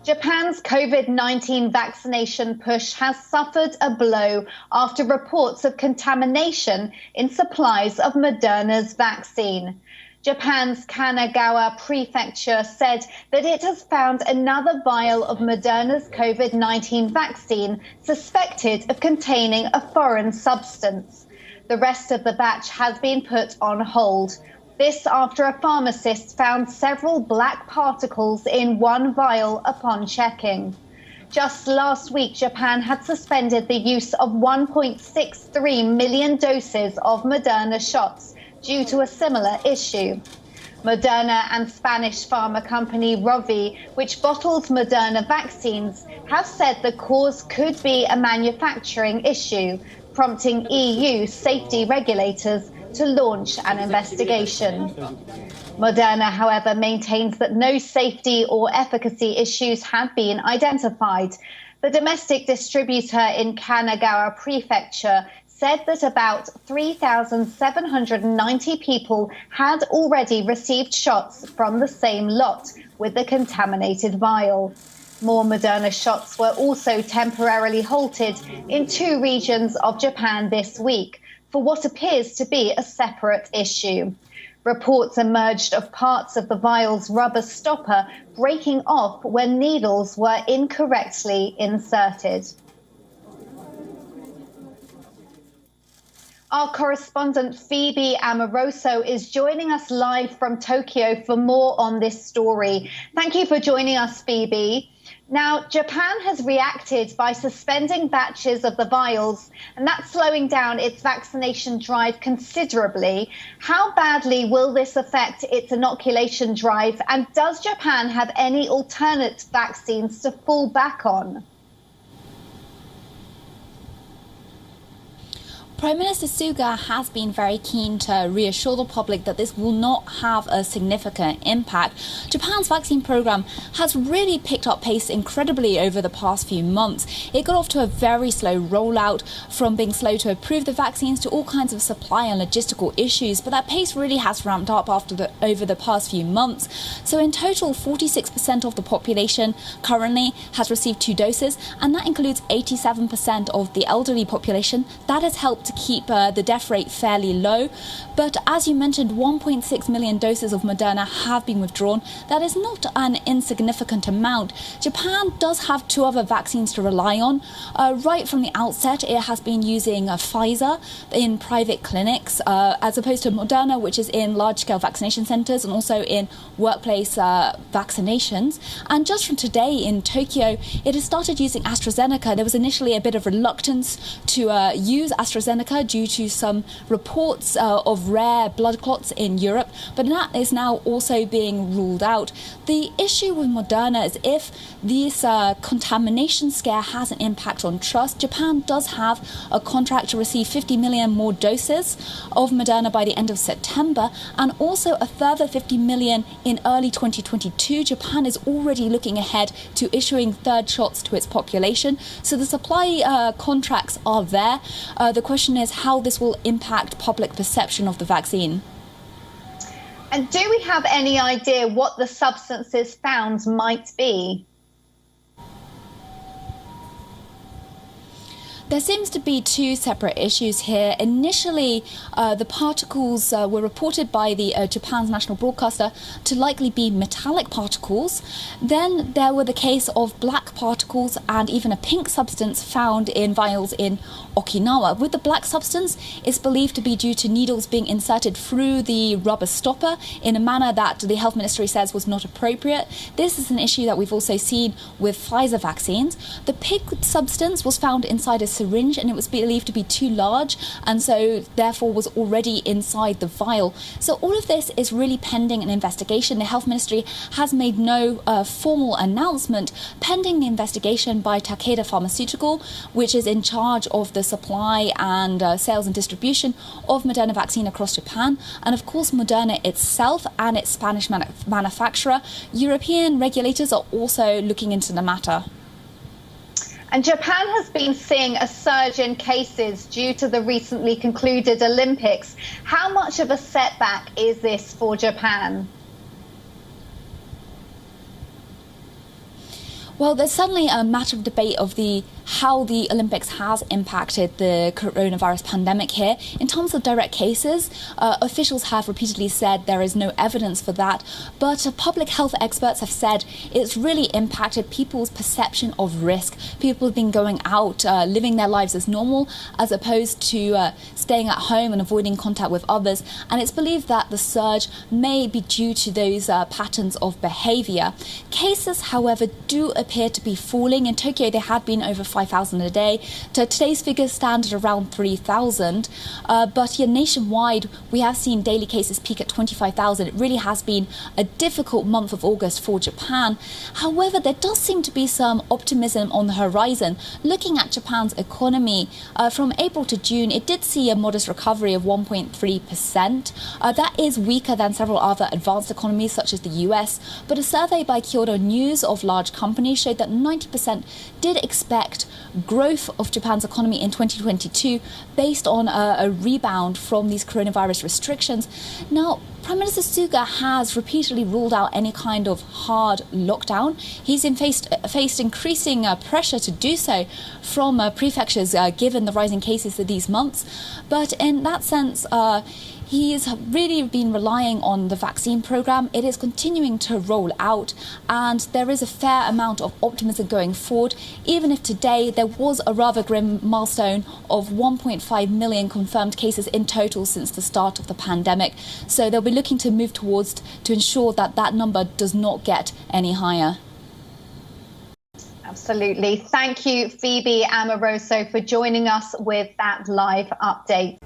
Japan's COVID-19 vaccination push has suffered a blow after reports of contamination in supplies of Moderna's vaccine. Japan's Kanagawa prefecture said that it has found another vial of Moderna's COVID-19 vaccine suspected of containing a foreign substance. The rest of the batch has been put on hold. This after a pharmacist found several black particles in one vial upon checking. Just last week, Japan had suspended the use of 1.63 million doses of Moderna shots due to a similar issue. Moderna and Spanish pharma company Rovi, which bottles Moderna vaccines, have said the cause could be a manufacturing issue, prompting EU safety regulators to launch an investigation. Moderna, however, maintains that no safety or efficacy issues have been identified. The domestic distributor in Kanagawa prefecture said that about 3,790 people had already received shots from the same lot with the contaminated vial. More Moderna shots were also temporarily halted in 2 regions of Japan this week for what appears to be a separate issue. Reports emerged of parts of the vial's rubber stopper breaking off when needles were incorrectly inserted. Our correspondent Phoebe Amoroso is joining us live from Tokyo for more on this story. Thank you for joining us, Phoebe. Now, Japan has reacted by suspending batches of the vials, and that's slowing down its vaccination drive considerably. How badly will this affect its inoculation drive, and does Japan have any alternate vaccines to fall back on? Prime Minister Suga has been very keen to reassure the public that this will not have a significant impact. Japan's vaccine program has really picked up pace incredibly over the past few months. It got off to a very slow rollout, from being slow to approve the vaccines to all kinds of supply and logistical issues, but that pace really has ramped up over the past few months. So in total, 46% of the population currently has received 2 doses, and that includes 87% of the elderly population. That has helped to keep the death rate fairly low. But as you mentioned, 1.6 million doses of Moderna have been withdrawn. That is not an insignificant amount. Japan does have 2 other vaccines to rely on. Right from the outset, it has been using Pfizer in private clinics, as opposed to Moderna, which is in large-scale vaccination centres and also in workplace vaccinations. And just from today in Tokyo, it has started using AstraZeneca. There was initially a bit of reluctance to use AstraZeneca due to some reports of rare blood clots in Europe, but that is now also being ruled out. The issue with Moderna is if this contamination scare has an impact on trust. Japan does have a contract to receive 50 million more doses of Moderna by the end of September, and also a further 50 million in early 2022. Japan is already looking ahead to issuing 3rd shots to its population, so the supply contracts are there. The question is how this will impact public perception of the vaccine. And do we have any idea what the substances found might be? There seems to be 2 separate issues here. Initially, the particles were reported by the Japan's national broadcaster to likely be metallic particles. Then there were the case of black particles and even a pink substance found in vials in Okinawa. With the black substance, it's believed to be due to needles being inserted through the rubber stopper in a manner that the health ministry says was not appropriate. This is an issue that we've also seen with Pfizer vaccines. The pink substance was found inside a syringe, and it was believed to be too large, and so therefore was already inside the vial. So all of this is really pending an investigation. The health ministry has made no formal announcement, pending the investigation by Takeda Pharmaceutical, which is in charge of the supply and sales and distribution of Moderna vaccine across Japan, and of course Moderna itself and its Spanish manufacturer. European regulators are also looking into the matter. And Japan has been seeing a surge in cases due to the recently concluded Olympics. How much of a setback is this for Japan? Well, there's certainly a matter of debate of how the Olympics has impacted the coronavirus pandemic here. In terms of direct cases, officials have repeatedly said there is no evidence for that, but public health experts have said it's really impacted people's perception of risk. People have been going out, living their lives as normal, as opposed to staying at home and avoiding contact with others. And it's believed that the surge may be due to those patterns of behaviour. Cases, however, do appear to be falling. In Tokyo, they had been over 5,000 a day. Today's figures stand at around 3,000. But nationwide, we have seen daily cases peak at 25,000. It really has been a difficult month of August for Japan. However, there does seem to be some optimism on the horizon. Looking at Japan's economy, from April to June, it did see a modest recovery of 1.3%. That is weaker than several other advanced economies, such as the US. But a survey by Kyodo News of large companies showed that 90% did expect growth of Japan's economy in 2022 based on a rebound from these coronavirus restrictions. Now, Prime Minister Suga has repeatedly ruled out any kind of hard lockdown. He's faced increasing pressure to do so from prefectures given the rising cases of these months. But in that sense, he's really been relying on the vaccine program. It is continuing to roll out, and there is a fair amount of optimism going forward, even if today there was a rather grim milestone of 1.5 million confirmed cases in total since the start of the pandemic. So they'll be looking to move towards to ensure that that number does not get any higher. Absolutely. Thank you, Phoebe Amoroso, for joining us with that live update.